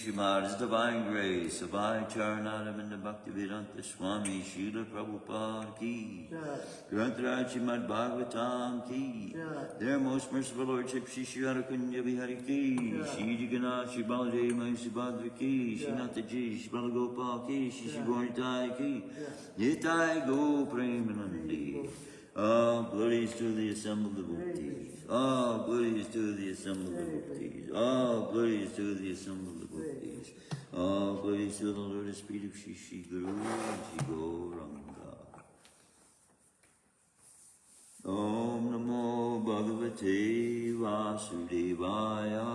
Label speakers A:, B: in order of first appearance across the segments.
A: Shrimad's divine grace of I Charanadam and the Bhaktivedanta Swami Srila Prabhupada ki. Grantaraj Shrimadbhagavatam ki. Their most merciful Lordship Shri Shriarakunya Bihari ki. Shri Jagannath Shri Balaji Mai Subhadra ki. Shri Nataji Shri Balagopal ki. Shri Shri Gornitai ki. Nitai Go Premanandi. All glories to the assembled devotees. All glories to the assembled devotees. All glories to the assembled devotees. All glories to the Lord of Spirit of Shri Shri Guru and Shri Gauranga. Om Namo Bhagavate Vasudevaya.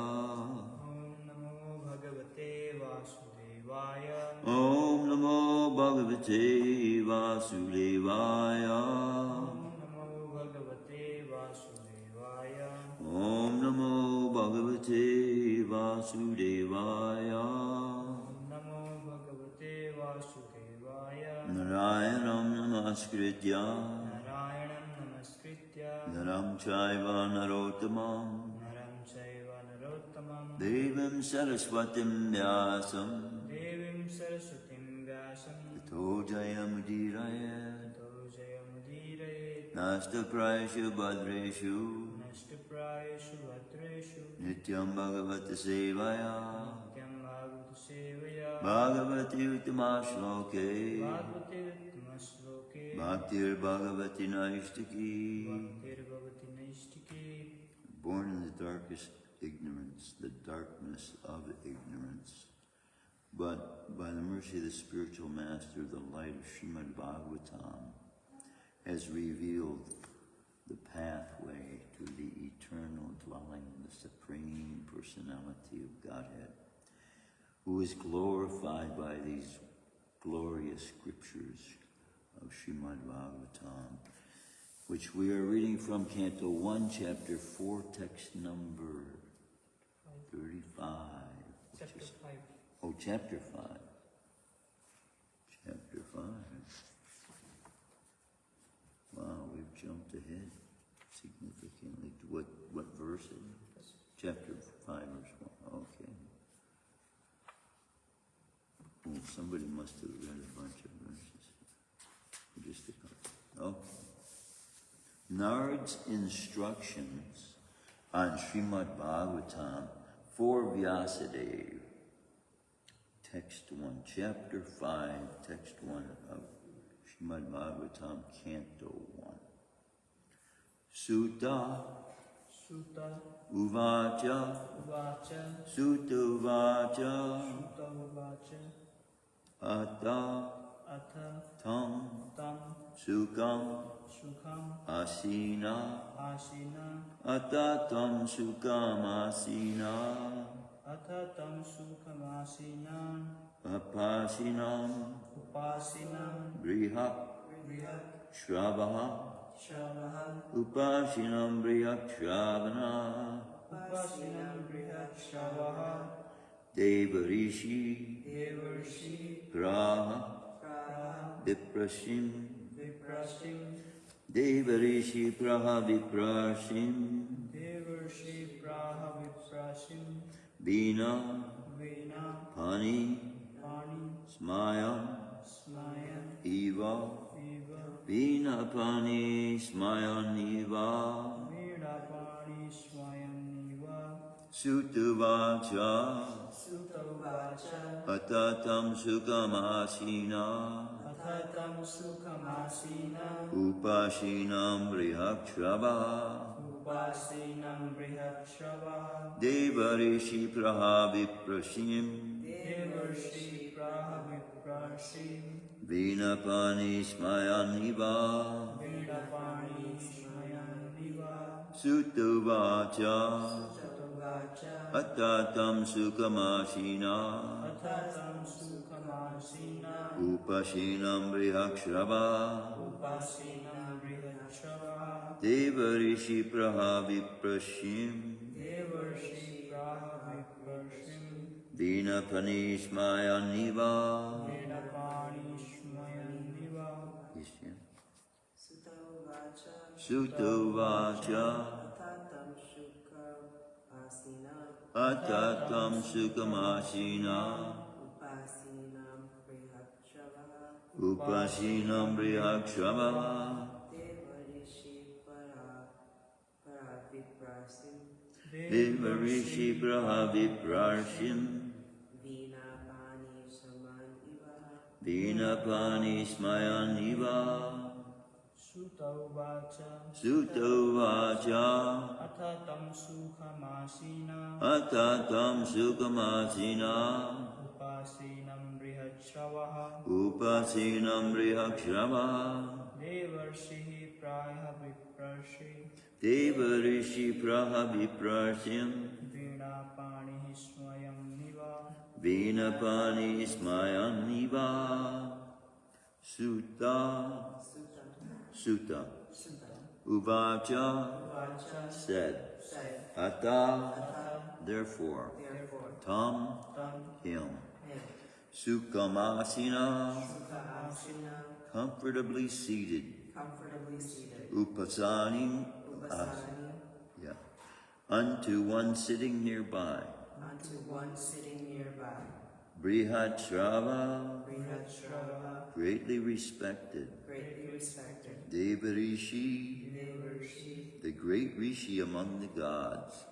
B: Om Namo Bhagavate Vasudevaya.
A: Om Namo Bhagavate Vasudevaya.
B: Om Namo Bhagavate Vasudevaya.
A: Om Namo Bhagavate Vasudevaya.
B: Om Namo Bhagavate Vasudevaya.
A: Narayanam Namaskritya
B: Narayanam Namaskritya.
A: Naram Chaiva Narottamam
B: Naram Chaiva Narottamam.
A: Devim Saraswatim Vyasam
B: Devim Saraswatim Vyasam.
A: Tato Jayamudiraye
B: Tato Jayamudiraye.
A: Nasta Prayashu Bhadreshu
B: Nashtaprayeshu Bhadreshu.
A: Nityam Bhagavata Sevaya
B: Nityam Bhagavata Sevaya.
A: Bhagavati Uttama Shloke
B: Bhagavate Uttama Shloke.
A: Bhaktir Bhagavati Naishtaki.
B: Bhaktir Bhagavati Naishtaki.
A: Born in the darkest ignorance, the darkness of ignorance. But by the mercy of the spiritual master, the light of Shrimadbhagavatam has revealed the pathway to the eternal dwelling of the Supreme Personality of Godhead, who is glorified by these glorious scriptures of Shrimadbhagavatam, which we are reading from Canto 1, Chapter 4, text number 35.
B: Chapter 5.
A: Oh, Chapter 5. Chapter 5. Wow, we've jumped ahead significantly. To what verse is it? Chapter 5, verse 1. Okay. Well, somebody must have read a bunch of verses. Just a couple. Okay. Nard's instructions on Shrimadbhagavatam for Vyasadeva. Text 1, Chapter 5, Text 1 of Shrimadbhagavatam, Canto 1. Sutta
B: Sutta
A: Uvacha
B: Uvacha.
A: Sutta Uvacha
B: Sutta Uvacha.
A: Atta
B: Atha
A: Tam
B: Tam
A: Sukham
B: Sukham
A: Asina
B: Asina.
A: Atta Tam Sukham Asina
B: Atha Tam Sukham Asina.
A: Apasinam
B: Upasinam
A: Brihak
B: Brihat
A: Shrabaha
B: Shavaha.
A: Upasinam Brihak Shravana
B: Upasinam Brihat Shavaha.
A: Devarishi
B: Devarshi
A: Praha
B: Praha.
A: Viprasim
B: Viprasim.
A: Devarishi Praha Viprasim
B: Devarshi Praha Viprasim.
A: Vina
B: Vena
A: Pani
B: Pani
A: Smayam
B: Smayan
A: Eva
B: Eva.
A: Vina Pani Smayam Eva
B: Vena Pani Swayan Eva.
A: Sutuvacha
B: Sutta Uvacha.
A: Atatam Sukamasina
B: Athatam Sukhamasina.
A: Upashinam Brihakshava
B: Upasinam Brihat Shavaha.
A: Devarishi Praha Viprasim
B: Devarshi Praha Viprasim.
A: Vina Pani Smayam Eva
B: Vena Pani Swayan Eva.
A: Sutuvacha
B: Uvacha.
A: Atatam Sukamasina
B: Athatam Sukhamasina.
A: Upashinam Brihakshava
B: Upasinam Brihat Shavaha.
A: Devarishi Praha Viprasim
B: Devarshi Praha Viprasim.
A: Vina Pani Smayam Eva
B: Vena Pani Swayan Eva.
A: Sutuvacha Atatam Sukamasina Upasinam Brihakshava Devarishi Praha Viprasim Vina Pani Smayam Eva
B: Sutta Uvacha.
A: Sutuvacha
B: Athatam Sukhamasina.
A: Atatam Sukamasina
B: Upasinam Brihat Shavaha.
A: Upasinam Brihakshava
B: Devarshi Praha Viprashi
A: Devarishi Praha Viprasyam
B: Vina Pani Swayam Niva
A: Vinapani Smayaniva Sutta Sutta Uvacha said Ata therefore Tam him Sukhamasina comfortably seated Upasani unto one sitting nearby Brihadshrava greatly respected Devarishi the great Rishi among the gods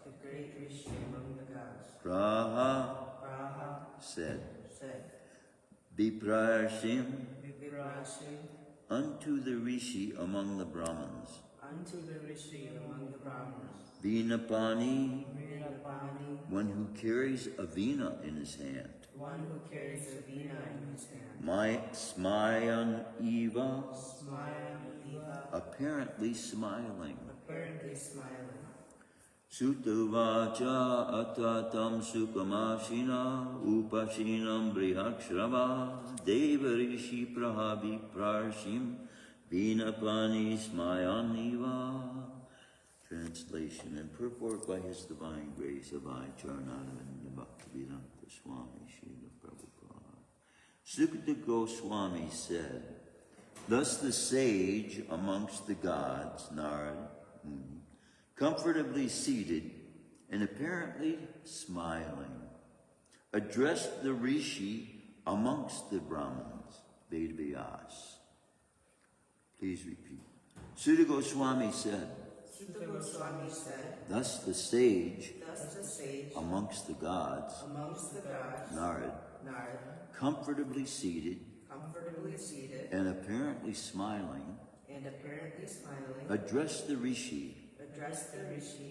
A: Praha said Viprashim unto the Rishi among the Brahmins Vinapani one who carries a vina in his hand My Smayan Eva apparently smiling Sutavacha atatam sukhamashina upashinam brihakshrava devarishi prahavi prarshim vinapani smayaniva. Translation and purport by His Divine Grace of I Charanaravinda Bhaktivedanta Swami Srila Prabhupada. Sukata Goswami said, thus the sage amongst the gods, Narad, comfortably seated and apparently smiling, addressed the rishi amongst the Brahmins, Vedavyas. Please repeat. Sutta Goswami said, thus the sage amongst the gods, Narad, comfortably seated and apparently smiling, addressed the rishi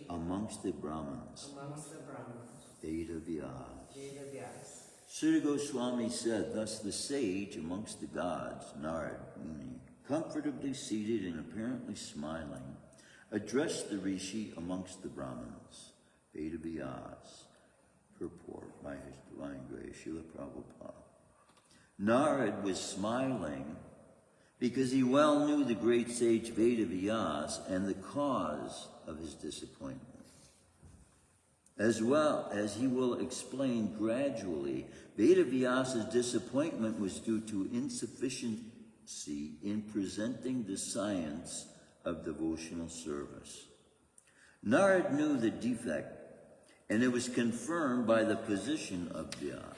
A: amongst the Brahmins, Vedavyas. Sutta Goswami said, thus the sage amongst the gods, Narad Muni, comfortably seated and apparently smiling, addressed the rishi amongst the Brahmins, Vedavyas. Purport by His Divine Grace, Srila Prabhupada. Narad was smiling because he well knew the great sage Vedavyas and the cause of his disappointment. As well as he will explain gradually, Vedavyas' disappointment was due to insufficiency in presenting the science of devotional service. Narad knew the defect, and it was confirmed by the position of Vyas.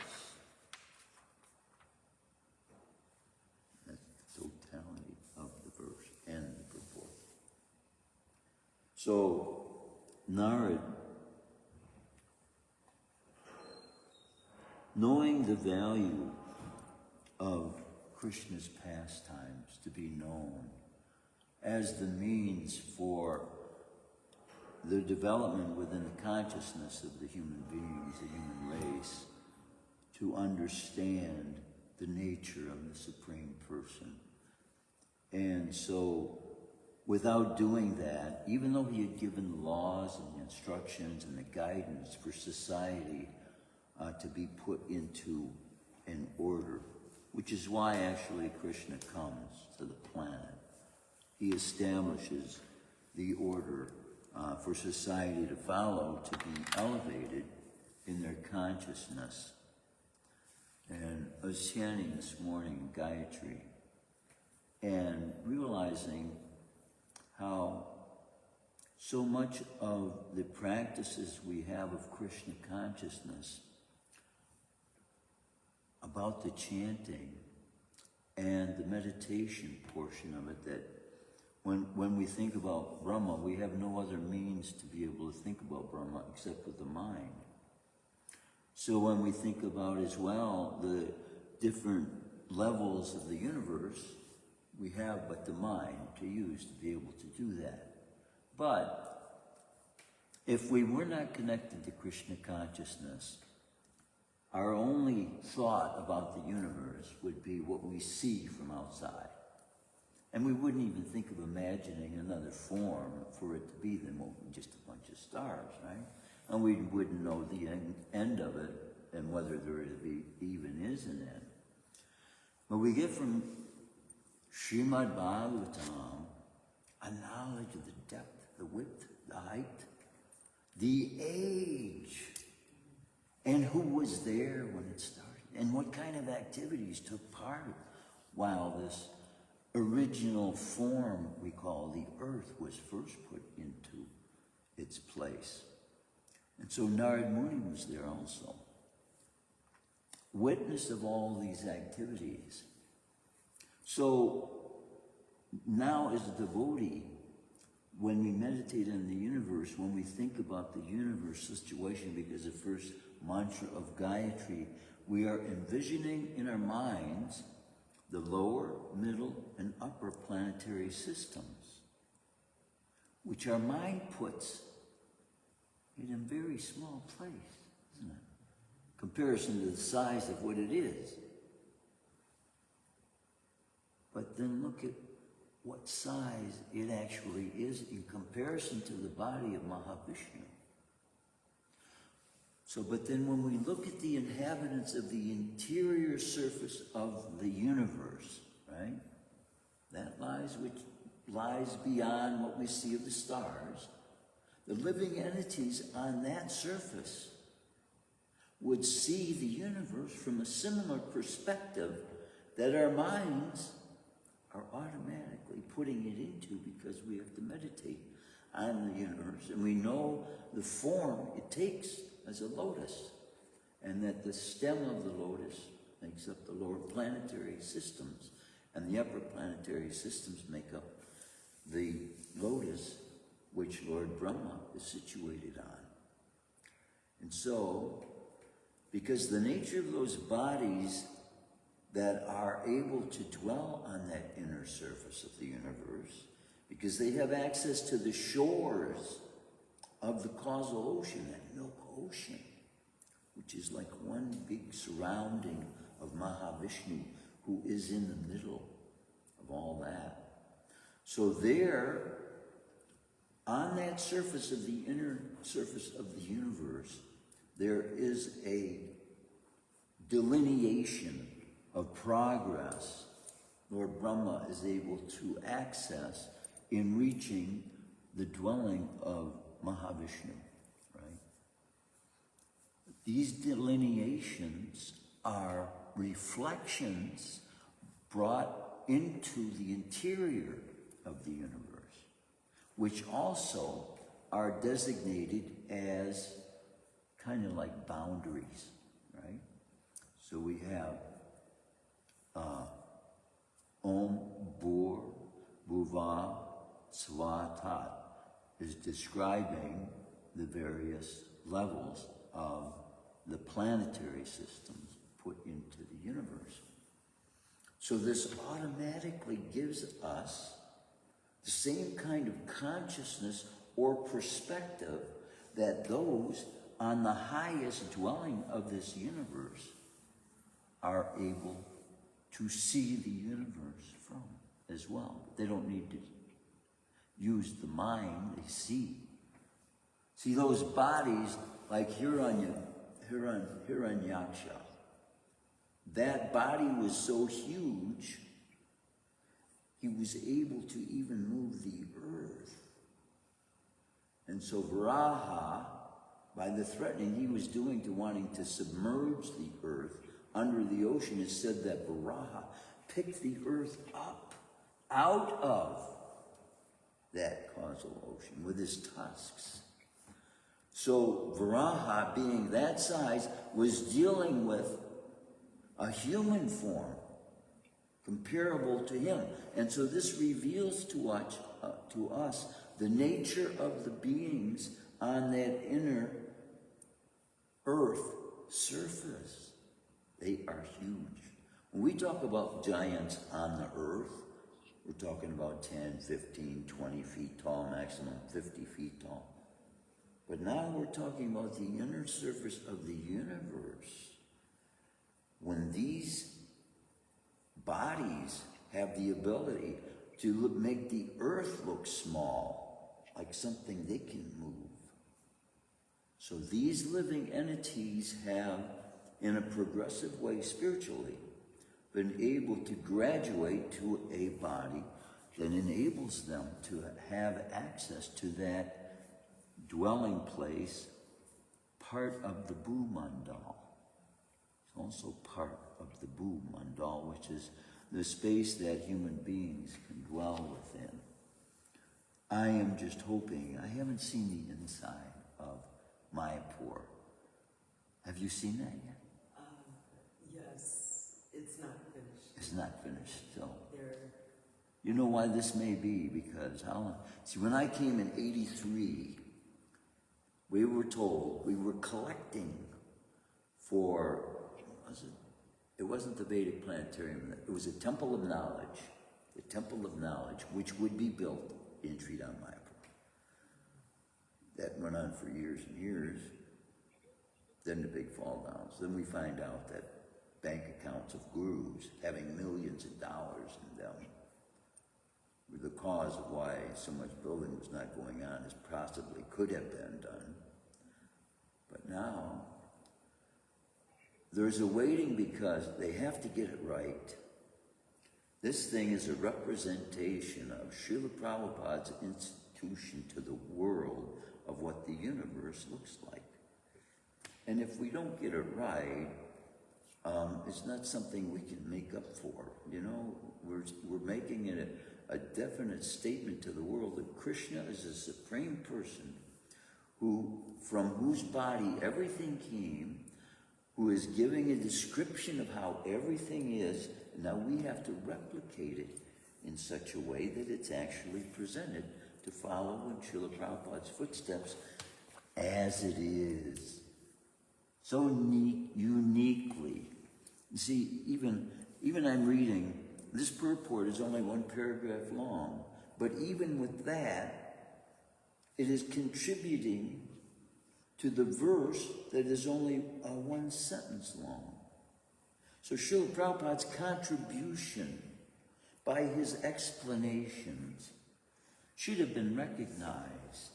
A: That's the totality of the verse and the purport. So, Narad, knowing the value of Krishna's pastimes to be known as the means for the development within the consciousness of the human beings, the human race, to understand the nature of the Supreme Person. And so, without doing that, even though he had given the laws and the instructions and the guidance for society to be put into an order, which is why actually Krishna comes to the planet. He establishes the order for society to follow, to be elevated in their consciousness. And I was chanting this morning Gayatri and realizing how so much of the practices we have of Krishna consciousness about the chanting and the meditation portion of it, that when we think about Brahma, we have no other means to be able to think about Brahma except with the mind. So when we think about as well the different levels of the universe, we have but the mind to use to be able to do that. But if we were not connected to Krishna consciousness, our only thought about the universe would be what we see from outside. And we wouldn't even think of imagining another form for it to be than just a bunch of stars, right? And we wouldn't know the end of it and whether there even is an end. But we get from Shrimadbhagavatam a knowledge of the depth, the width, the height, the age, and who was there when it started, and what kind of activities took part while this original form we call the earth was first put into its place. And so Narad Muni was there also. Witness of all these activities. So now as a devotee, when we meditate on the universe, when we think about the universe situation, because the first mantra of Gayatri, we are envisioning in our minds the lower, middle, and upper planetary systems, which our mind puts in a very small place, isn't it? Comparison to the size of what it is. But then look at what size it actually is in comparison to the body of Mahavishnu. So, but then when we look at the inhabitants of the interior surface of the universe, right? That which lies beyond what we see of the stars, the living entities on that surface would see the universe from a similar perspective that our minds are automatically putting it into, because we have to meditate on the universe. And we know the form it takes as a lotus, and that the stem of the lotus makes up the lower planetary systems, and the upper planetary systems make up the lotus which Lord Brahma is situated on. And so, because the nature of those bodies that are able to dwell on that inner surface of the universe, because they have access to the shores of the causal ocean, that milk ocean, which is like one big surrounding of Mahavishnu, who is in the middle of all that. So there, on that surface of the inner surface of the universe, there is a delineation of progress Lord Brahma is able to access in reaching the dwelling of Mahavishnu, right? These delineations are reflections brought into the interior of the universe, which also are designated as kind of like boundaries, right? So we have Om Bhur Bhuva Svatat is describing the various levels of the planetary systems put into the universe. So this automatically gives us the same kind of consciousness or perspective that those on the highest dwelling of this universe are able to see the universe from as well. They don't need to use the mind, they see. See those bodies like Hiranyaksha. That body was so huge, he was able to even move the earth. And so Varaha, by the threatening he was doing to wanting to submerge the earth under the ocean, it said that Varaha picked the earth up out of that causal ocean with his tusks. So Varaha, being that size, was dealing with a human form comparable to him. And so this reveals to us the nature of the beings on that inner earth surface. They are huge. When we talk about giants on the earth, we're talking about 10, 15, 20 feet tall, maximum 50 feet tall. But now we're talking about the inner surface of the universe. When these bodies have the ability to make the earth look small, like something they can move. So these living entities have, in a progressive way spiritually, been able to graduate to a body that enables them to have access to that dwelling place, part of the Bhumandal. It's also part of the Bhumandal, which is the space that human beings can dwell within. I am just hoping, I haven't seen the inside of Mayapur. Have you seen that yet?
C: Yes, it's not finished.
A: It's not finished, so.
C: There.
A: You know why this may be? Because see, when I came in '83, we were told we were collecting for, it wasn't the Vedic Planetarium, it was a Temple of Knowledge, the Temple of Knowledge, which would be built in Sridham Mayapur. That went on for years and years. Then the big fall downs. Then we find out that bank accounts of gurus having millions of dollars in them were the cause of why so much building was not going on as possibly could have been done. But now, there's a waiting because they have to get it right. This thing is a representation of Srila Prabhupada's institution to the world of what the universe looks like. And if we don't get it right, it's not something we can make up for. You know, we're making it a definite statement to the world that Krishna is a supreme person from whose body everything came, who is giving a description of how everything is, and now we have to replicate it in such a way that it's actually presented to follow in Srila Prabhupada's footsteps as it is. So uniquely. You see, even I'm reading, this purport is only one paragraph long, but even with that, it is contributing to the verse that is only one sentence long. So Srila Prabhupada's contribution by his explanations should have been recognized.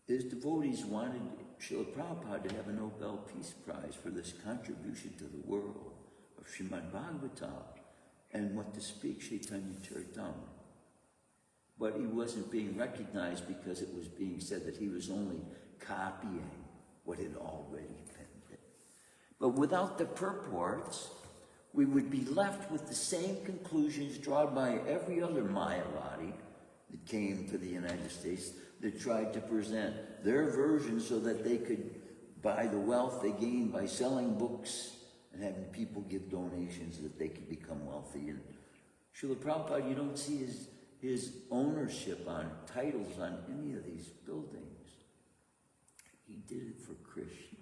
A: His devotees wanted Srila Prabhupada to have a Nobel Peace Prize for this contribution to the world of Shrimadbhagavatam and what to speak Chaitanya Charitamrita. But he wasn't being recognized because it was being said that he was only copying what had already been written. But without the purports, we would be left with the same conclusions drawn by every other Mayavadi that came to the United States that tried to present their version so that they could buy the wealth they gained by selling books and having people give donations that they could become wealthy. And Srila Prabhupada, you don't see his ownership on titles on any of these buildings. He did it for Krishna.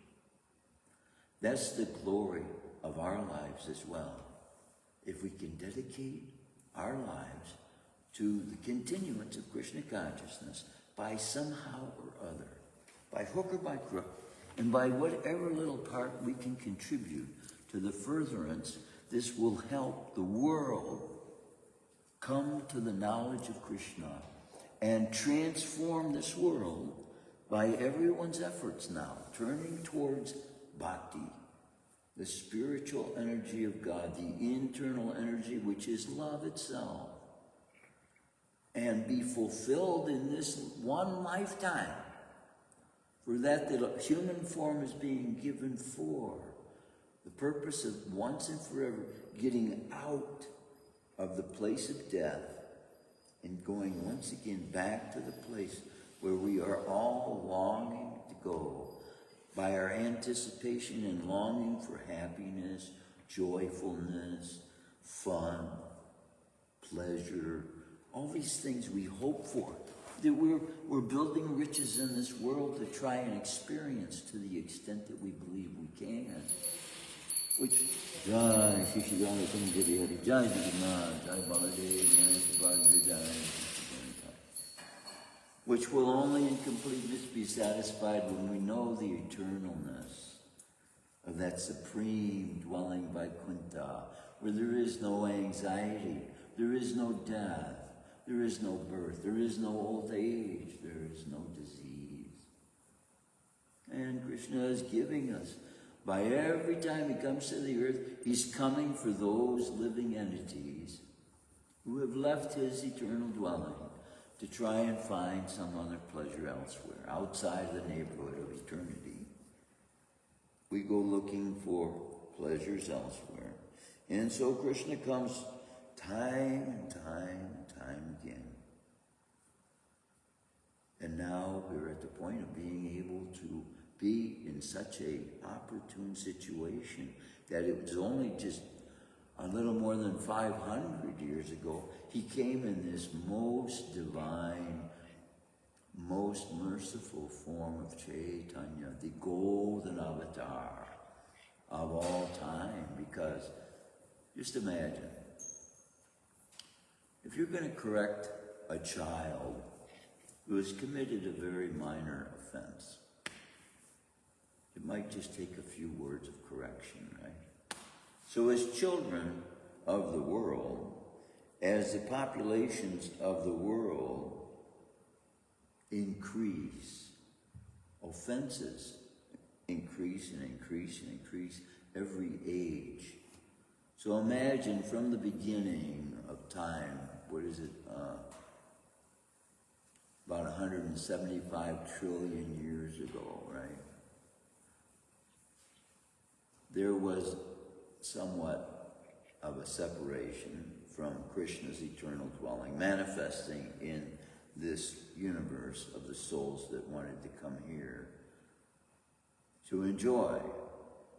A: That's the glory of our lives as well. If we can dedicate our lives to the continuance of Krishna consciousness by somehow or other, by hook or by crook, and by whatever little part we can contribute to the furtherance, this will help the world come to the knowledge of Krishna and transform this world by everyone's efforts now, turning towards bhakti, the spiritual energy of God, the internal energy which is love itself, and be fulfilled in this one lifetime for that the human form is being given for. The purpose of once and forever getting out of the place of death and going once again back to the place where we are all longing to go by our anticipation and longing for happiness, joyfulness, fun, pleasure, all these things we hope for. That we're building riches in this world to try and experience to the extent that we believe we can. Which, Jai Shishigana Sundari Hari, Jai Jagannath, Jai Baladev, Jai Subhadra, Jai, which will only in completeness be satisfied when we know the eternalness of that supreme dwelling Vaikuntha, where there is no anxiety, There is no death. There is no birth. There is no old age. There is no disease. And Krishna is giving us, by every time he comes to the earth, he's coming for those living entities who have left his eternal dwelling to try and find some other pleasure elsewhere, outside the neighborhood of eternity. We go looking for pleasures elsewhere. And so Krishna comes time and time again. And now we're at the point of being able to be in such a opportune situation that it was only just a little more than 500 years ago, he came in this most divine, most merciful form of Chaitanya, the golden avatar of all time. Because, just imagine, if you're going to correct a child who has committed a very minor offense, it might just take a few words of correction, right? So as children of the world, as the populations of the world increase, offenses increase and increase and increase every age. So imagine from the beginning of time, what is it, about 175 trillion years ago, right? There was somewhat of a separation from Krishna's eternal dwelling, manifesting in this universe of the souls that wanted to come here to enjoy.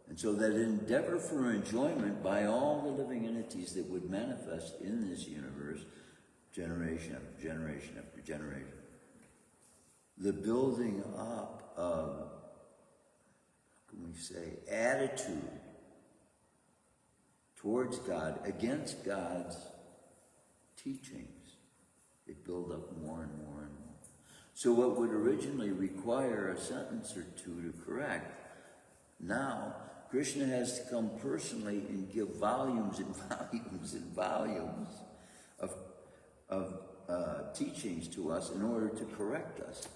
A: And so that endeavor for enjoyment by all the living entities that would manifest in this universe, generation after generation after generation, the building up of, how can we say, attitude towards God, against God's teachings. They build up more and more and more. So what would originally require a sentence or two to correct, now Krishna has to come personally and give volumes and volumes and volumes of teachings to us in order to correct us,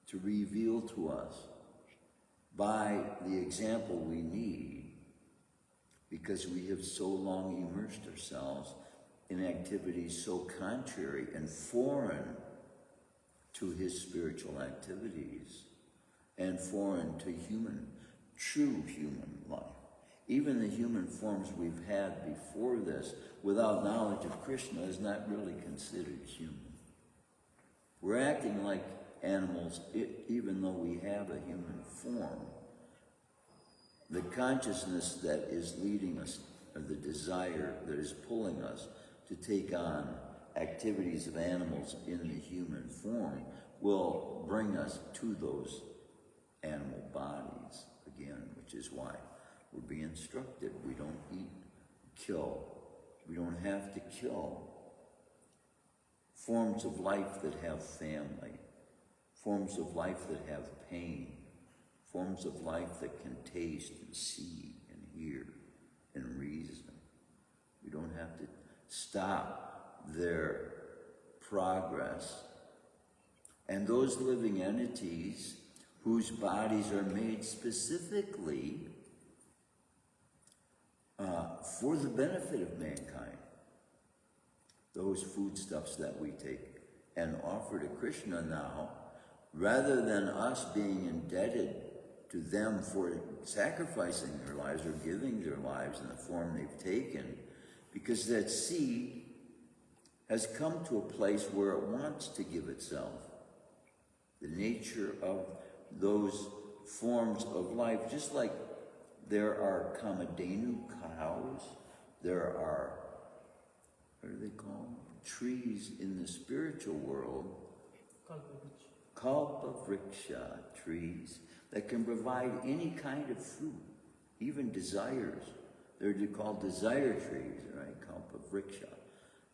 A: to reveal to us by the example we need, because we have so long immersed ourselves in activities so contrary and foreign to his spiritual activities and foreign to true human life. Even the human forms we've had before this, without knowledge of Krishna, is not really considered human. We're acting like animals, even though we have a human form. The consciousness that is leading us, or the desire that is pulling us to take on activities of animals in the human form, will bring us to those animal bodies again, which is why we're being instructed. We don't eat, kill. We don't have to kill. Forms of life that have family, forms of life that have pain, forms of life that can taste and see and hear and reason. We don't have to stop their progress. And those living entities whose bodies are made specifically for the benefit of mankind, those foodstuffs that we take and offer to Krishna now, rather than us being indebted to them for sacrificing their lives or giving their lives in the form they've taken, because that seed has come to a place where it wants to give itself. The nature of those forms of life, just like there are Kamadhenu cows, there are, what are they called? Trees in the spiritual world, Kalpavriksha trees, that can provide any kind of fruit, even desires. They're called desire trees, right? Kalpavriksha.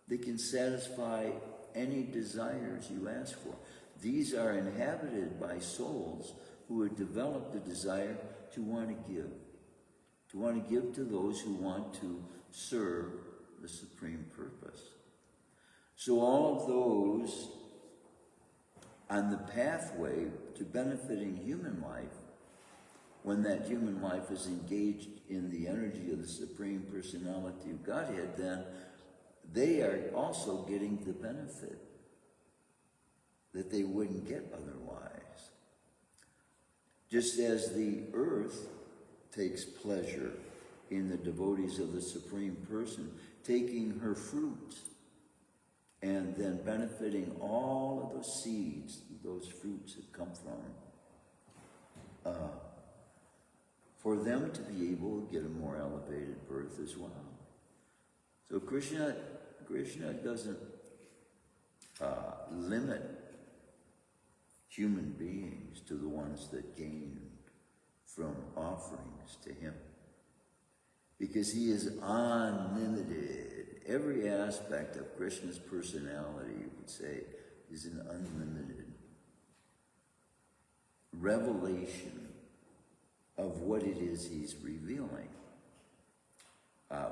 A: They can satisfy any desires you ask for. These are inhabited by souls who have developed the desire to want to give to those who want to serve the supreme purpose. So all of those on the pathway to benefiting human life, when that human life is engaged in the energy of the Supreme Personality of Godhead, then they are also getting the benefit that they wouldn't get otherwise. Just as the earth takes pleasure in the devotees of the Supreme Person, taking her fruits and then benefiting all of those seeds those fruits have come from, for them to be able to get a more elevated birth as well. So Krishna doesn't limit human beings to the ones that gain from offerings to him, because he is unlimited. Every aspect of Krishna's personality, you would say, is an unlimited revelation of what it is he's revealing.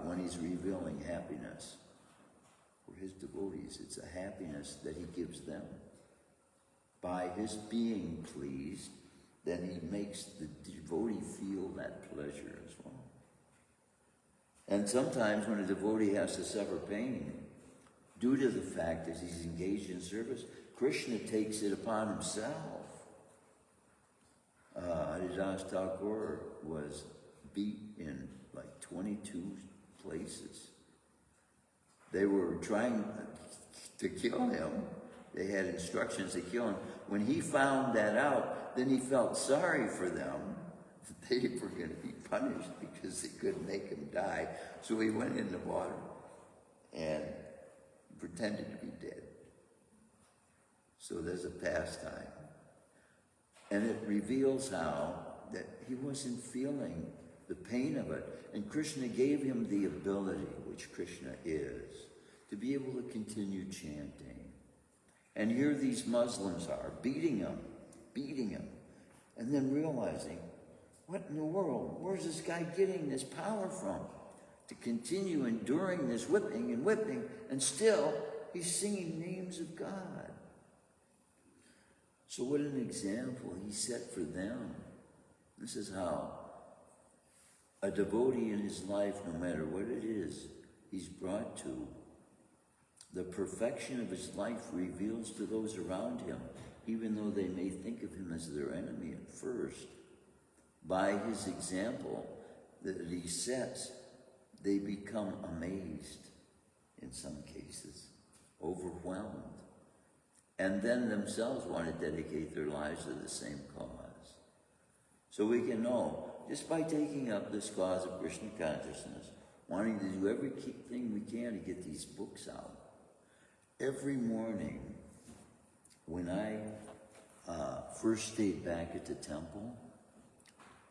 A: When he's revealing happiness for his devotees, it's a happiness that he gives them. By his being pleased, then he makes the devotee feel that pleasure as well. And sometimes when a devotee has to suffer pain due to the fact that he's engaged in service, Krishna takes it upon himself. Haridas Thakur was beat in like 22 places. They were trying to kill him. They had instructions to kill him. When he found that out, then he felt sorry for them. They were going to be punished because they couldn't make him die. So he went in the water and pretended to be dead. So there's a pastime. And it reveals how that he wasn't feeling the pain of it. And Krishna gave him the ability, which Krishna is, to be able to continue chanting. And here these Muslims are, beating him, and then realizing, what in the world? Where's this guy getting this power from? To continue enduring this whipping, and still he's singing names of God. So what an example he set for them. This is how a devotee in his life, no matter what it is he's brought to, the perfection of his life reveals to those around him, even though they may think of him as their enemy at first. By his example that he sets, they become amazed, in some cases, overwhelmed, and then themselves want to dedicate their lives to the same cause. So we can know, just by taking up this cause of Krishna consciousness, wanting to do everything we can to get these books out. Every morning, when I first stayed back at the temple,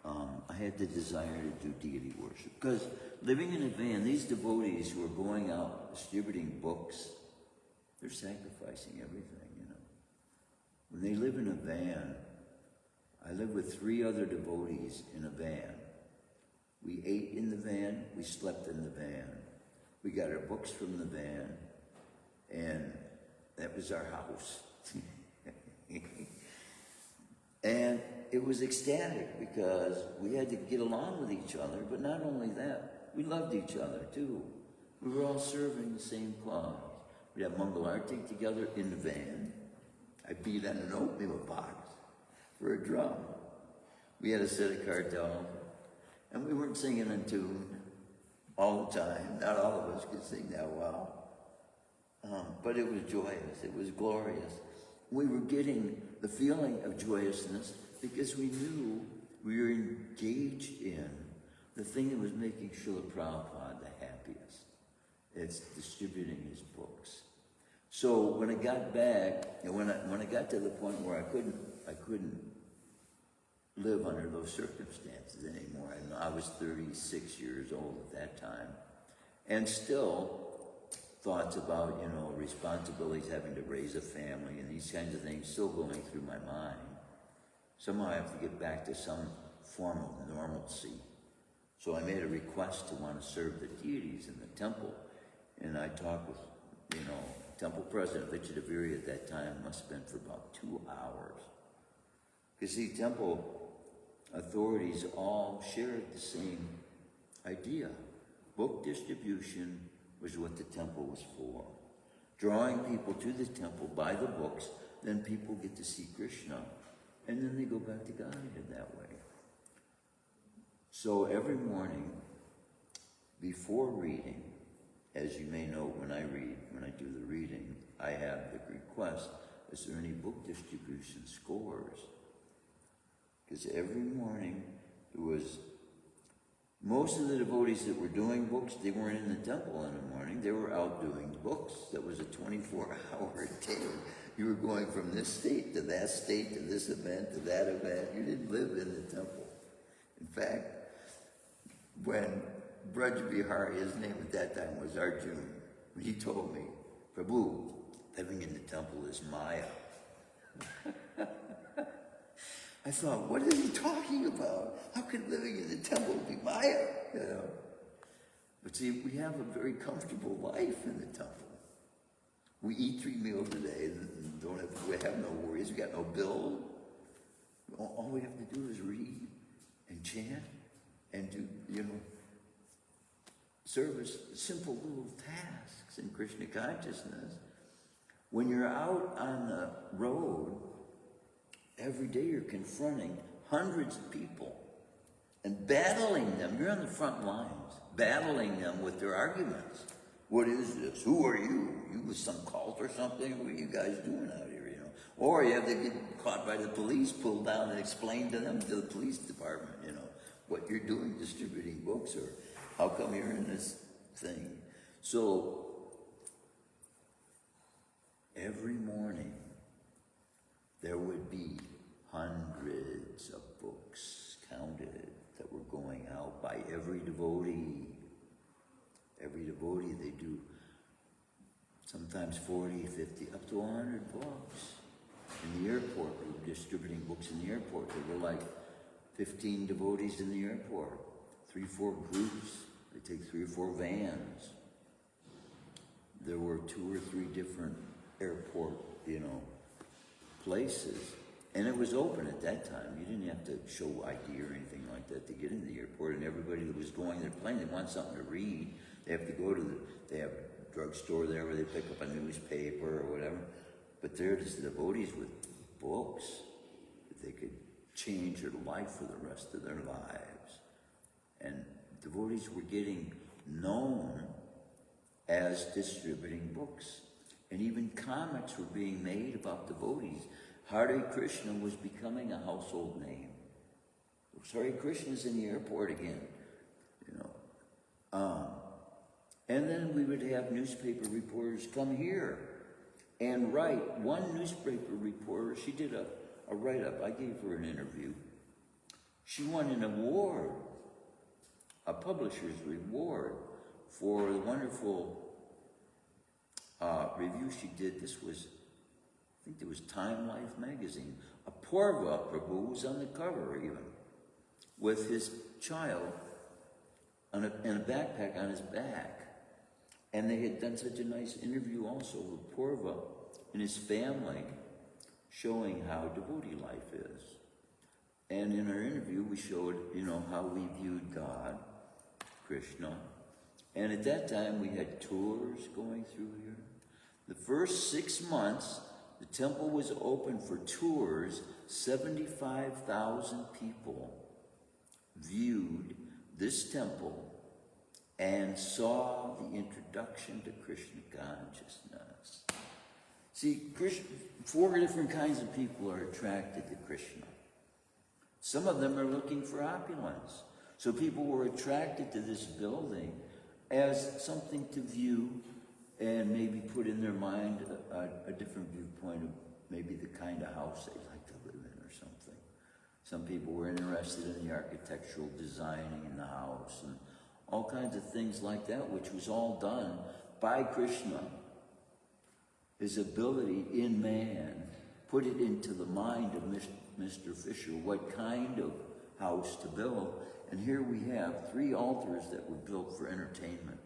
A: I had the desire to do deity worship. Because living in a van, these devotees who are going out distributing books, they're sacrificing everything, you know. When they live in a van, I live with 3 other devotees in a van. We ate in the van, we slept in the van. We got our books from the van, and that was our house. And it was ecstatic because we had to get along with each other, but not only that, we loved each other too. We were all serving the same cause. We'd have Mangal Arati together in the van. I beat on an oatmeal box for a drum. We had a set of cartel, and we weren't singing in tune all the time. Not all of us could sing that well. But it was joyous, it was glorious. We were getting the feeling of joyousness because we knew we were engaged in the thing that was making Srila Prabhupada the happiest. It's distributing his books. So when I got back, and when I got to the point where I couldn't live under those circumstances anymore. I was 36 years old at that time, and still thoughts about, you know, responsibilities, having to raise a family and these kinds of things still going through my mind. Somehow I have to get back to some form of normalcy. So I made a request to want to serve the deities in the temple. And I talked with, Temple President Vichitaviri at that time, must have been for about 2 hours. Because see, temple authorities all shared the same idea. Book distribution was what the temple was for. Drawing people to the temple by the books, then people get to see Krishna, and then they go back to God in that way. So every morning, before reading, as you may know, when I do the reading, I have the request, is there any book distribution scores? Because every morning, there was, most of the devotees that were doing books, they weren't in the temple in the morning, they were out doing books. That was a 24-hour day. You were going from this state to this event to that event. You didn't live in the temple. In fact, when Braj Bihari, his name at that time was Arjun, when he told me, Prabhu, living in the temple is Maya. I thought, what is he talking about? How could living in the temple be Maya? But see, we have a very comfortable life in the temple. We eat 3 meals a day and we have no worries. We got no bill. All we have to do is read and chant and do, service, simple little tasks in Krishna consciousness. When you're out on the road, every day you're confronting hundreds of people and battling them. You're on the front lines, battling them with their arguments. What is this? Who are you? You with some cult or something? What are you guys doing out here, Or you have to get caught by the police, pulled down and explain to them, to the police department, what you're doing distributing books, or how come you're in this thing. So, every morning, there would be hundreds of books counted that were going out by every devotee. Every devotee, they do sometimes 40, 50, up to 100 books. In the airport, we were distributing books in the airport. There were like 15 devotees in the airport, 3-4 groups. They take 3 or 4 vans. There were 2 or 3 different airport, places. And it was open at that time. You didn't have to show ID or anything like that to get into the airport. And everybody that was going their plane, they want something to read. They have to go to they have a drugstore there where they pick up a newspaper or whatever. But there's the devotees with books that they could change their life for the rest of their lives. And devotees were getting known as distributing books. And even comics were being made about devotees. Hare Krishna was becoming a household name. Hare Krishna's in the airport again, And then we would have newspaper reporters come here and write. One newspaper reporter, she did a write-up. I gave her an interview. She won an award, a publisher's reward, for the wonderful review she did. This was, I think it was Time Life magazine. Apurva Prabhu was on the cover even, with his child in a backpack on his back. And they had done such a nice interview also with Purva and his family, showing how devotee life is. And in our interview, we showed, how we viewed God, Krishna. And at that time, we had tours going through here. The first 6 months, the temple was open for tours. 75,000 people viewed this temple and saw the introduction to Krishna consciousness. See, 4 different kinds of people are attracted to Krishna. Some of them are looking for opulence. So people were attracted to this building as something to view and maybe put in their mind a different viewpoint of maybe the kind of house they'd like to live in or something. Some people were interested in the architectural designing in the house and all kinds of things like that, which was all done by Krishna. His ability in man, put it into the mind of Mr. Fisher, what kind of house to build. And here we have 3 altars that were built for entertainment.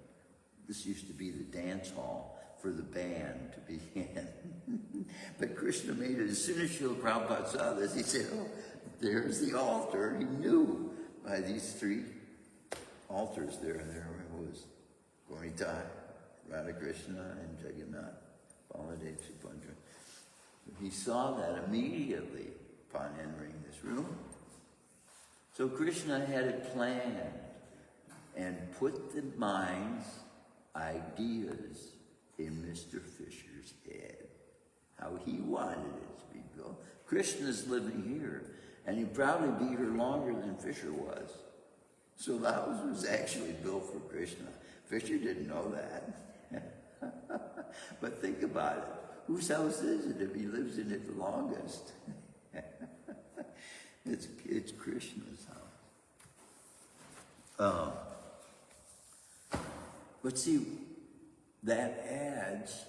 A: This used to be the dance hall for the band to be in. But Krishna made it, as soon as Srila Prabhupada saw this, he said, oh, there's the altar. He knew by these three altars there. There was Gaurita, Radha Krishna, and Jagannath, Baladev, Subhadra. He saw that immediately upon entering this room. So Krishna had it planned and put the mind's ideas in Mr. Fisher's head, how he wanted it to be built. Krishna's living here, and he'd probably be here longer than Fisher was. So the house was actually built for Krishna. Fisher didn't know that. But think about it. Whose house is it if he lives in it the longest? It's Krishna's house. But see, that adds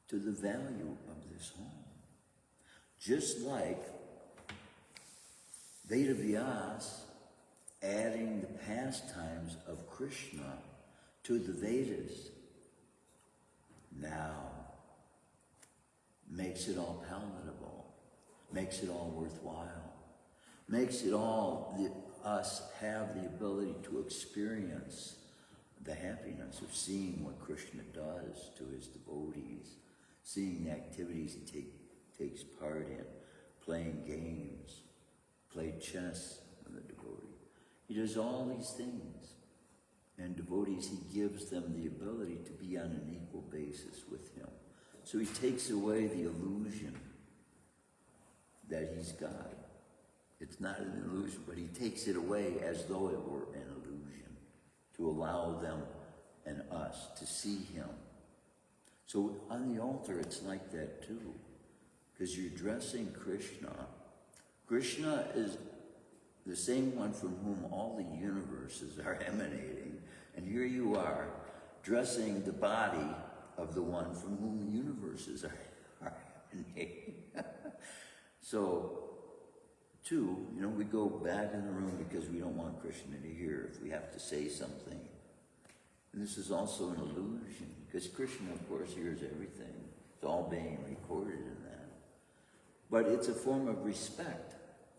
A: to the value of this home. Just like Veda Vyas adding the pastimes of Krishna to the Vedas now makes it all palatable, makes it all worthwhile, makes it all us have the ability to experience the happiness of seeing what Krishna does to his devotees, seeing the activities he takes part in, playing games, played chess with a devotee. He does all these things. And devotees, he gives them the ability to be on an equal basis with him. So he takes away the illusion that he's God. It's not an illusion, but he takes it away as though it were an illusion to allow them and us to see him. So on the altar, it's like that too, because you're dressing Krishna. Krishna is the same one from whom all the universes are emanating, and here you are dressing the body of the one from whom the universes are emanating. So, two, we go back in the room because we don't want Krishna to hear if we have to say something. And this is also an illusion, because Krishna, of course, hears everything. It's all being recorded in that. But it's a form of respect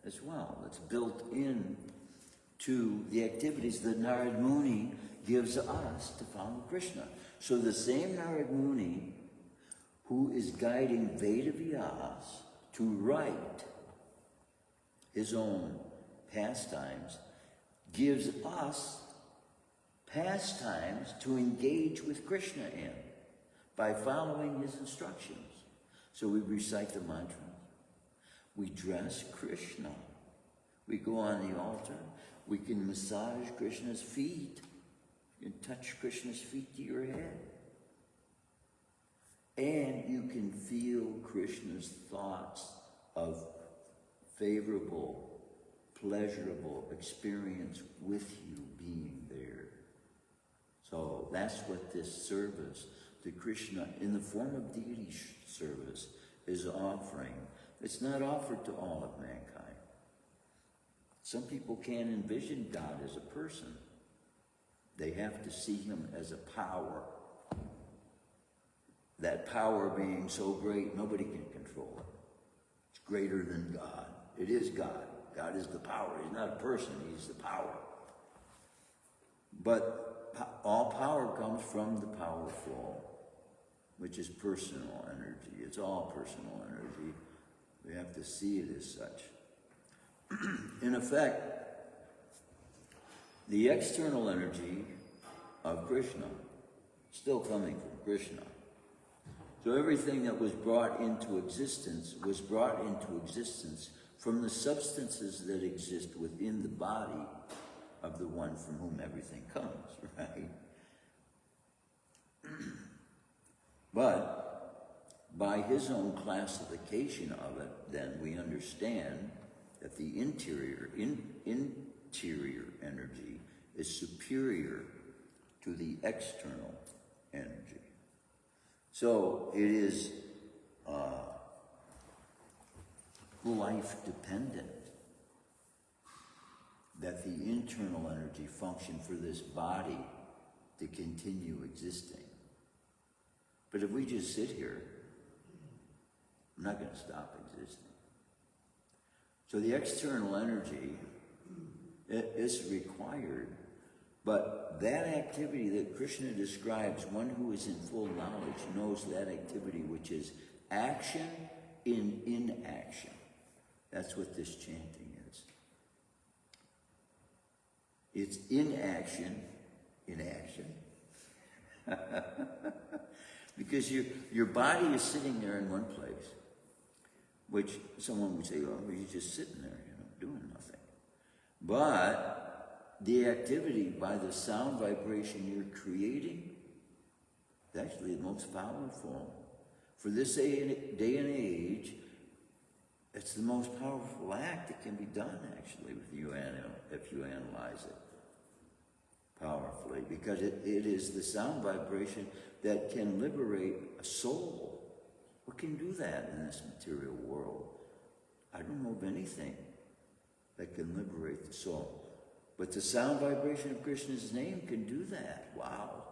A: as well. It's built in to the activities that Narad Muni gives us to follow Krishna. So the same Narad Muni who is guiding Veda Vyas to write his own pastimes gives us pastimes to engage with Krishna in by following his instructions. So we recite the mantras. We dress Krishna. We go on the altar. We can massage Krishna's feet. You can touch Krishna's feet to your head. And you can feel Krishna's thoughts of favorable, pleasurable experience with you being there. So that's what this service to Krishna in the form of deity service is offering. It's not offered to all of mankind. Some people can't envision God as a person. They have to see him as a power. That power being so great, nobody can control it. It's greater than God. It is God. God is the power. He's not a person. He's the power. But all power comes from the powerful, which is personal energy. It's all personal energy. We have to see it as such. In effect, the external energy of Krishna is still coming from Krishna. So everything that was brought into existence was brought into existence from the substances that exist within the body of the one from whom everything comes, right? But by his own classification of it, then we understand that the interior energy is superior to the external energy. So it is life-dependent that the internal energy function for this body to continue existing. But if we just sit here, I'm not going to stop existing. So the external energy is required, but that activity that Krishna describes, one who is in full knowledge knows that activity, which is action in inaction. That's what this chanting is. It's inaction in action. Because your body is sitting there in one place, which someone would say, oh, well, you're just sitting there, doing nothing. But the activity by the sound vibration you're creating is actually the most powerful. For this day and age, it's the most powerful act that can be done, actually, if you analyze it powerfully, because it is the sound vibration that can liberate a soul. What can do that in this material world? I don't know of anything that can liberate the soul. But the sound vibration of Krishna's name can do that. Wow.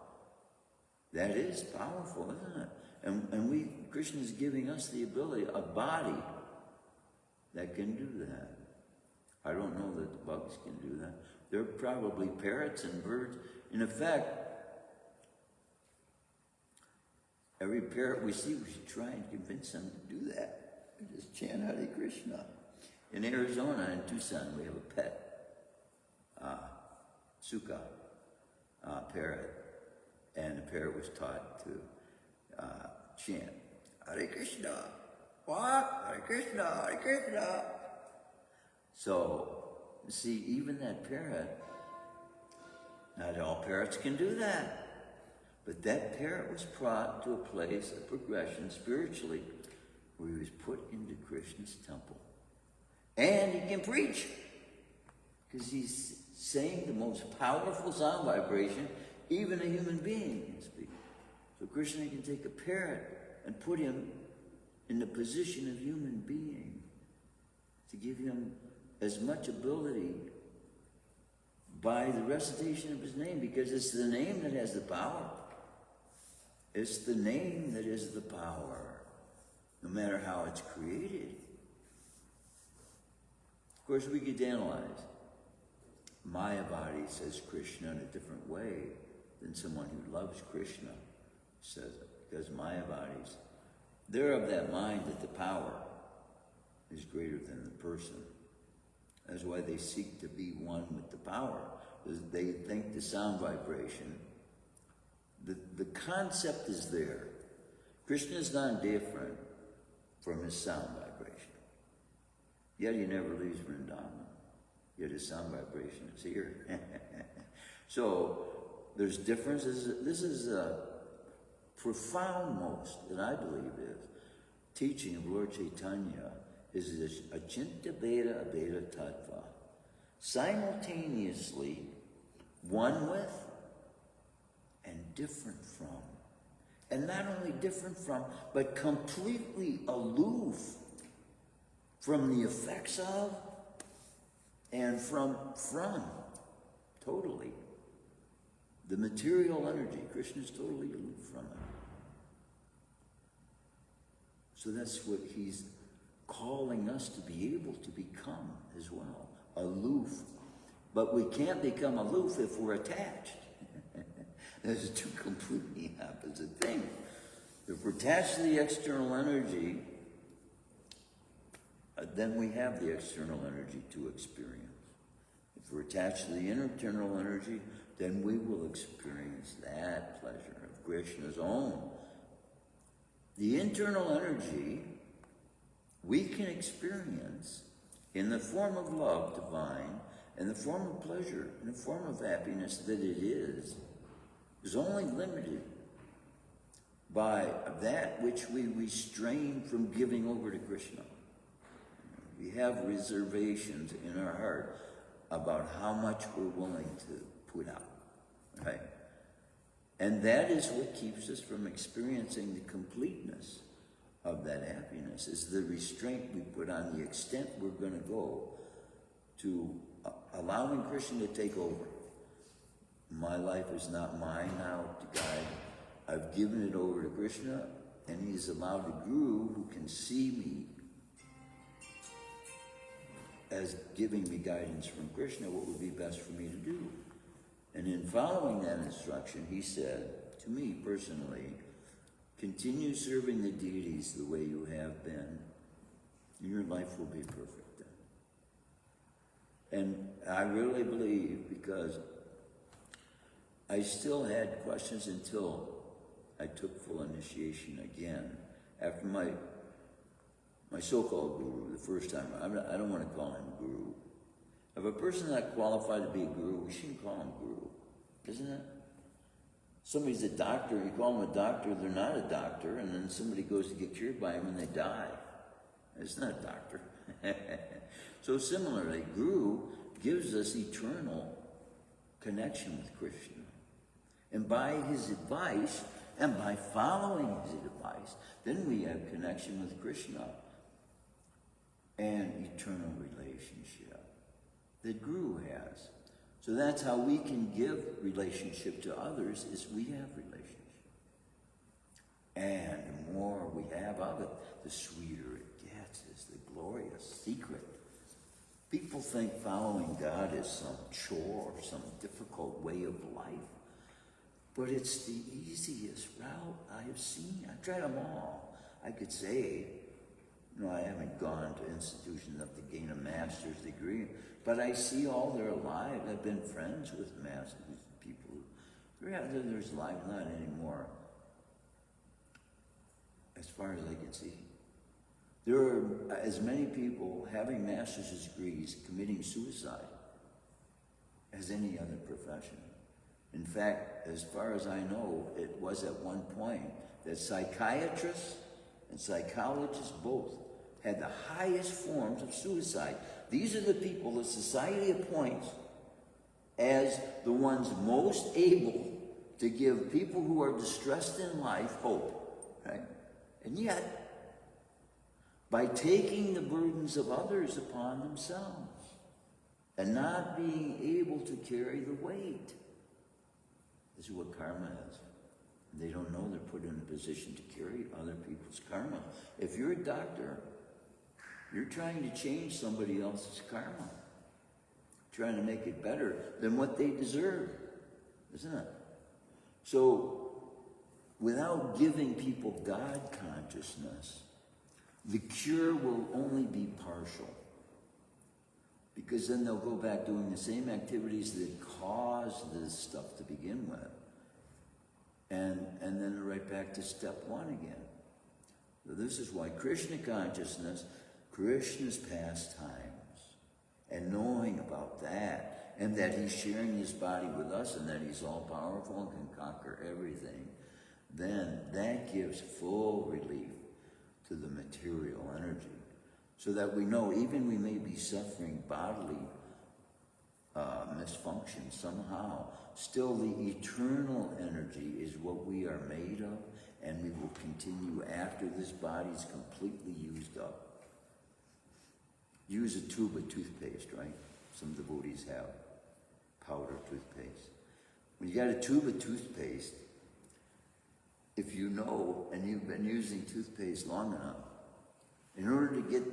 A: That is powerful, isn't it? And Krishna is giving us the ability, a body that can do that. I don't know that the bugs can do that. They're probably parrots and birds. In effect, every parrot we see, we should try and convince them to do that. Just chant Hare Krishna. In Arizona, in Tucson, we have a pet, Suka, parrot. And the parrot was taught to chant Hare Krishna. What? Hare Krishna, Hare Krishna. So, see, even that parrot, not all parrots can do that. But that parrot was brought to a place of progression spiritually where he was put into Krishna's temple. And he can preach because he's saying the most powerful sound vibration even a human being can speak. So Krishna can take a parrot and put him in the position of human being to give him as much ability by the recitation of his name, because it's the name that has the power. It's the name that is the power, no matter how it's created. Of course, we could analyze. Mayavadi says Krishna in a different way than someone who loves Krishna says it, because Mayavadis, they're of that mind that the power is greater than the person. That's why they seek to be one with the power, because they think the sound vibration, the concept is there. Krishna is not different from his sound vibration. Yet he never leaves Vrindavan. Yet his sound vibration is here. So there's differences. This is a profound most that I believe is teaching of Lord Chaitanya is this Achinta Bheda Abheda Tattva. Simultaneously one with and different from. And not only different from, but completely aloof from the effects of and from totally. The material energy, Krishna is totally aloof from it. So that's what he's calling us to be able to become as well, aloof. But we can't become aloof if we're attached. Those are two completely opposite things. If we're attached to the external energy, then we have the external energy to experience. If we're attached to the internal energy, then we will experience that pleasure of Krishna's own. The internal energy we can experience in the form of love divine, in the form of pleasure, in the form of happiness that it is only limited by that which we restrain from giving over to Krishna. We have reservations in our heart about how much we're willing to put out, right? And that is what keeps us from experiencing the completeness of that happiness, is the restraint we put on the extent we're going to go to allowing Krishna to take over. my life is not mine now to guide. I've given it over to Krishna, and he's allowed a guru who can see me as giving me guidance from Krishna, what would be best for me to do. And in following that instruction, he said to me personally, continue serving the deities the way you have been, and your life will be perfect then. And I really believe, because I still had questions until I took full initiation again, after my so-called guru the first time. I don't want to call him guru. If a person's not qualified to be a guru, we shouldn't call him guru, isn't it? Somebody's a doctor, you call them a doctor, they're not a doctor, and then somebody goes to get cured by him and they die. It's not a doctor. So similarly, guru gives us eternal connection with Krishna. And by his advice, and by following his advice, then we have connection with Krishna and eternal relationship that Guru has. So that's how we can give relationship to others, is we have relationship. And the more we have of it, the sweeter it gets. It's the glorious secret. People think following God is some chore, some difficult way of life. But it's the easiest route I have seen. I've tried them all. I could say, I haven't gone to institutions enough to gain a master's degree, but I see all their lives. I've been friends with masters, people who, there's lives, not anymore, as far as I can see. There are as many people having master's degrees committing suicide as any other profession. In fact, as far as I know, it was at one point that psychiatrists and psychologists both had the highest forms of suicide. These are the people that society appoints as the ones most able to give people who are distressed in life hope, right? And yet, by taking the burdens of others upon themselves and not being able to carry the weight, this is what karma is. They don't know they're put in a position to carry other people's karma. If you're a doctor, you're trying to change somebody else's karma, trying to make it better than what they deserve, isn't it? So, without giving people God consciousness, the cure will only be partial. Because then they'll go back doing the same activities that caused this stuff to begin with. And then they're right back to step one again. So this is why Krishna consciousness, Krishna's pastimes, and knowing about that, and that he's sharing his body with us, and that he's all powerful and can conquer everything, then that gives full relief to the material energy. So that we know, even we may be suffering bodily misfunction somehow, still the eternal energy is what we are made of, and we will continue after this body is completely used up. Use a tube of toothpaste, right? Some devotees have powder toothpaste. When you got a tube of toothpaste, if you know, and you've been using toothpaste long enough, in order to get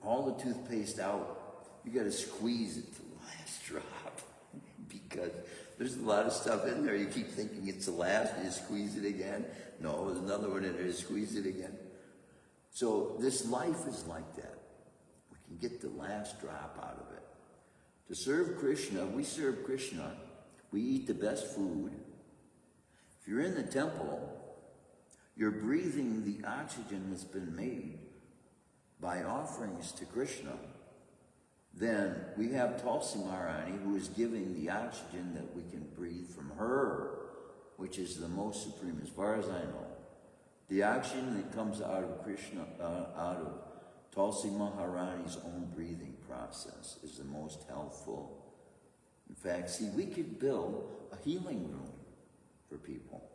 A: all the toothpaste out, you got to squeeze it to the last drop, because there's a lot of stuff in there. You keep thinking it's the last, you squeeze it again. No, there's another one in there, you squeeze it again. So this life is like that. We can get the last drop out of it. To serve Krishna, we serve Krishna. We eat the best food. If you're in the temple, you're breathing the oxygen that's been made by offerings to Krishna. Then we have Tulsi Maharani, who is giving the oxygen that we can breathe from her, which is the most supreme, as far as I know. The oxygen that comes out of Krishna, out of Tulsi Maharani's own breathing process, is the most healthful. In fact, see, we could build a healing room for people,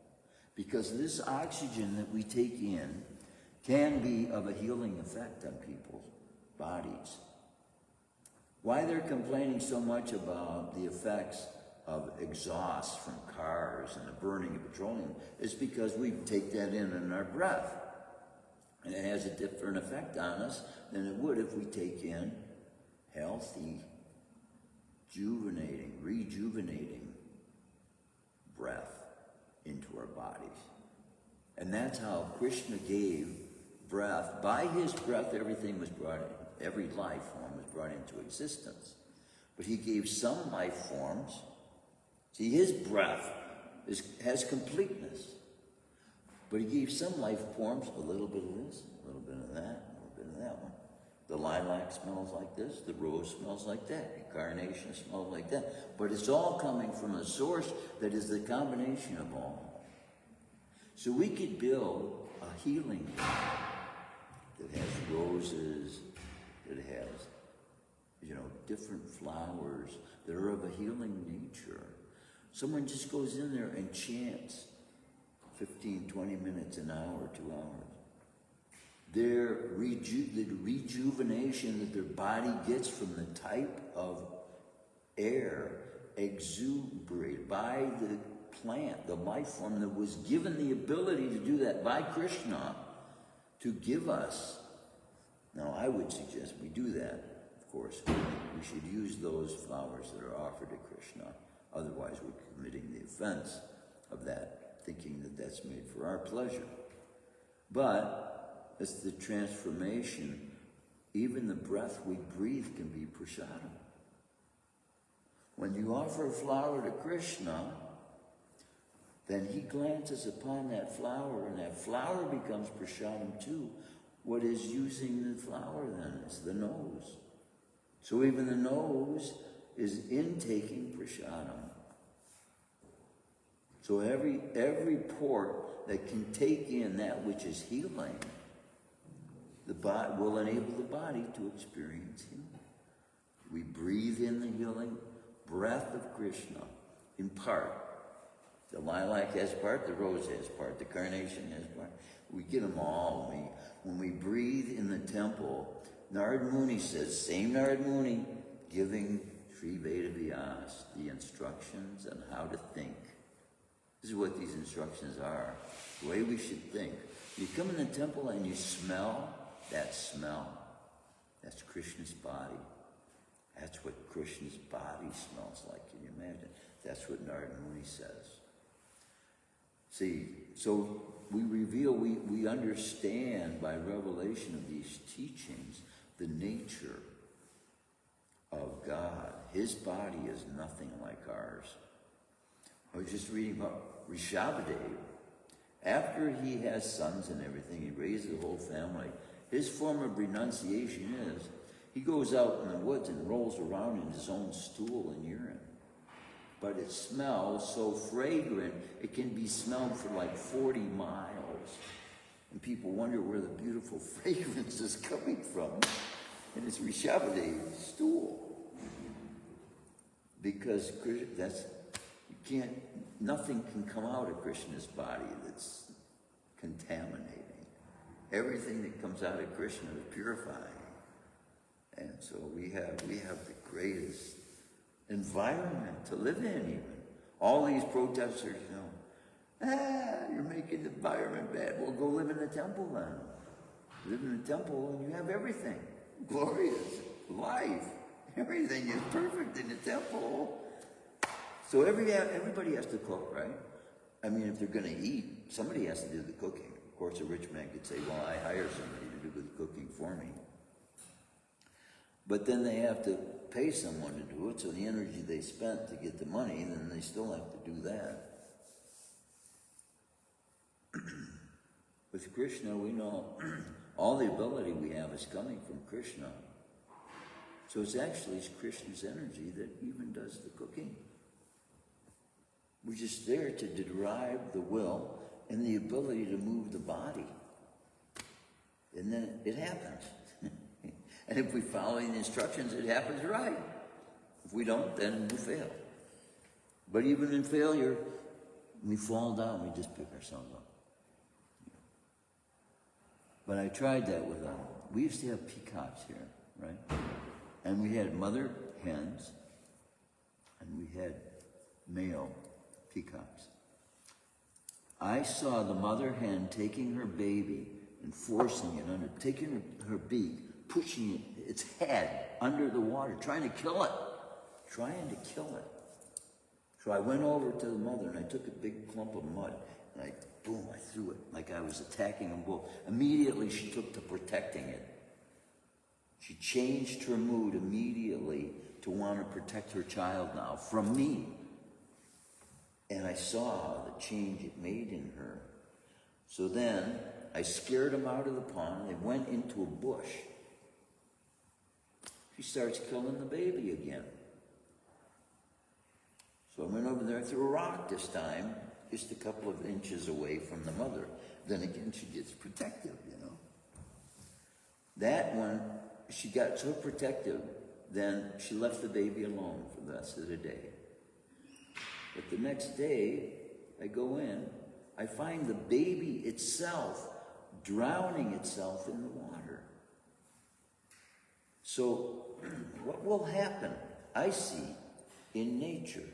A: because this oxygen that we take in can be of a healing effect on people's bodies. Why they're complaining so much about the effects of exhaust from cars and the burning of petroleum is because we take that in our breath. And it has a different effect on us than it would if we take in healthy, rejuvenating breath into our bodies. And that's how Krishna gave breath. By his breath, everything was brought in, every life form was brought into existence. But he gave some life forms. See, his breath has completeness. But he gave some life forms a little bit of this, a little bit of that, a little bit of that one. The lilac smells like this, the rose smells like that, the carnation smells like that. But it's all coming from a source that is the combination of all. So we could build a healing that has roses, that has, different flowers that are of a healing nature. Someone just goes in there and chants 15, 20 minutes, an hour, 2 hours. The rejuvenation that their body gets from the type of air exuberated by the plant, the life form that was given the ability to do that by Krishna to give us. Now, I would suggest we do that, of course. We should use those flowers that are offered to Krishna. Otherwise, we're committing the offense of that, thinking that that's made for our pleasure. But it's the transformation. Even the breath we breathe can be prasadam. When you offer a flower to Krishna, then he glances upon that flower, and that flower becomes prasadam too. What is using the flower then is the nose. So even the nose is intaking prasadam. So every port that can take in that which is healing, the body will enable the body to experience healing. We breathe in the healing breath of Krishna in part. The lilac has part, the rose has part, the carnation has part. We get them all. When we breathe in the temple, Narad Muni says, same Narad Muni, giving Sri Vedavyas the instructions on how to think. This is what these instructions are, the way we should think. You come in the temple and you smell that smell. That's Krishna's body. That's what Krishna's body smells like. Can you imagine? That's what Narad Muni says. See, so we understand by revelation of these teachings the nature of God. His body is nothing like ours. I was just reading about Shrimadbhagavatam. After he has sons and everything, he raises the whole family. His form of renunciation is he goes out in the woods and rolls around in his own stool and urine. But it smells so fragrant, it can be smelled for like 40 miles. And people wonder where the beautiful fragrance is coming from. And it's Shrimadbhagavatam's stool. Because nothing can come out of Krishna's body that's contaminating. Everything that comes out of Krishna is purifying. And so we have the greatest environment to live in even. All these protesters, you're making the environment bad. Well, go live in the temple then. Live in the temple and you have everything. Glorious life. Everything is perfect in the temple. So everybody has to cook, right? I mean, if they're going to eat, somebody has to do the cooking. Of course, a rich man could say, well, I hire somebody to do the cooking for me. But then they have to pay someone to do it, so the energy they spent to get the money, then they still have to do that. With Krishna, we know all the ability we have is coming from Krishna. So it's actually Krishna's energy that even does the cooking. We're just there to derive the will and the ability to move the body. And then it happens. And if we follow the instructions, it happens right. If we don't, then we fail. But even in failure, when we fall down, we just pick ourselves up. But I tried that with we used to have peacocks here, right? And we had mother hens, and we had male peacocks. I saw the mother hen taking her baby and forcing it under, taking her beak, pushing its head under the water, trying to kill it. So I went over to the mother and I took a big clump of mud and I threw it like I was attacking a bull. Immediately she took to protecting it. She changed her mood immediately to want to protect her child now from me. And I saw the change it made in her. So then I scared them out of the pond. They went into a bush. She starts killing the baby again. So I went over there and threw a rock this time, just a couple of inches away from the mother. Then again, she gets protective, you know. That one, she got so protective, then she left the baby alone for the rest of the day. But the next day, I go in, I find the baby itself drowning itself in the water. So, what will happen, I see, in nature,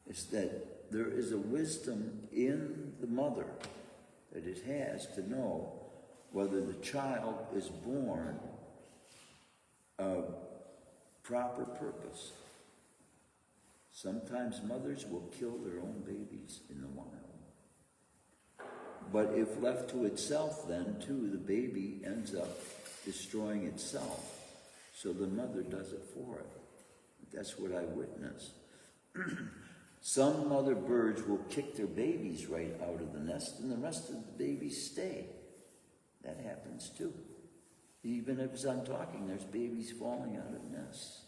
A: is that there is a wisdom in the mother that it has to know whether the child is born of proper purpose. Sometimes mothers will kill their own babies in the wild. But if left to itself, then too, the baby ends up destroying itself. So the mother does it for it. That's what I witnessed. Some mother birds will kick their babies right out of the nest, and the rest of the babies stay. That happens too. Even as I'm talking, there's babies falling out of nests.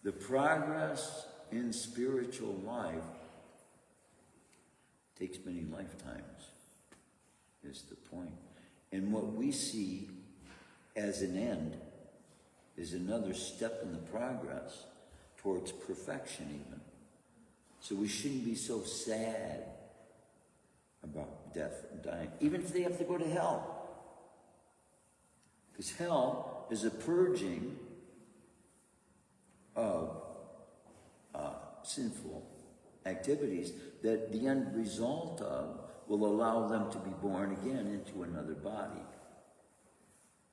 A: The progress in spiritual life takes many lifetimes, is the point. And what we see as an end is another step in the progress towards perfection even. So we shouldn't be so sad about death and dying, even if they have to go to hell. Because hell is a purging of sinful activities that the end result of will allow them to be born again into another body,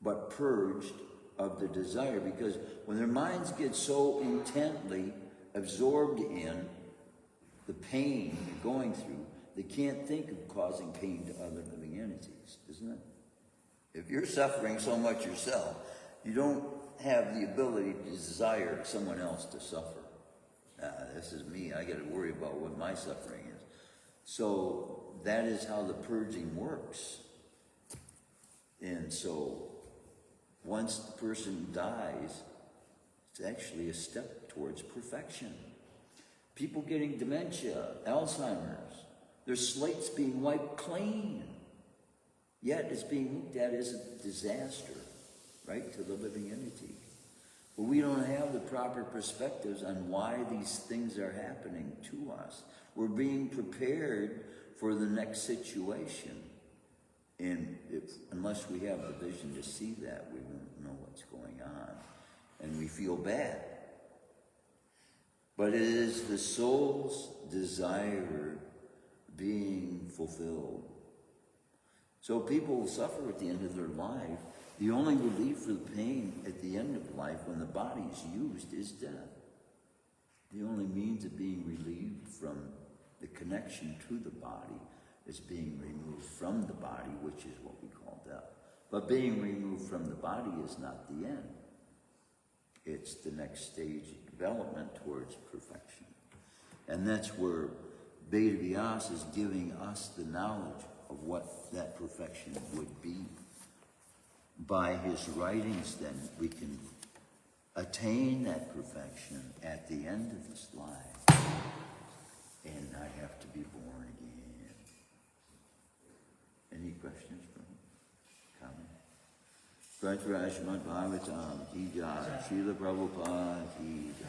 A: but purged of the desire, because when their minds get so intently absorbed in the pain they're going through, they can't think of causing pain to other living entities, isn't it? If you're suffering so much yourself, you don't have the ability to desire someone else to suffer. This is me, I got to worry about what my suffering is. So that is how the purging works. And so once the person dies, it's actually a step towards perfection. People getting dementia, Alzheimer's, their slate's being wiped clean. Yet it's being looked at as a disaster, right, to the living entity. But we don't have the proper perspectives on why these things are happening to us. We're being prepared for the next situation. And unless we have the vision to see that, we won't know what's going on. And we feel bad. But it is the soul's desire being fulfilled. So people will suffer at the end of their life. The only relief for the pain at the end of life, when the body is used, is death. The only means of being relieved from the connection to the body is being removed from the body, which is what we call death. But being removed from the body is not the end. It's the next stage of development towards perfection. And that's where Beta Vyasa is giving us the knowledge of what that perfection would be. By his writings, then, we can attain that perfection at the end of this life and not have to be born again. Any questions from comments? Shrimadbhagavatam ki jai, Srila Prabhupada ki jai.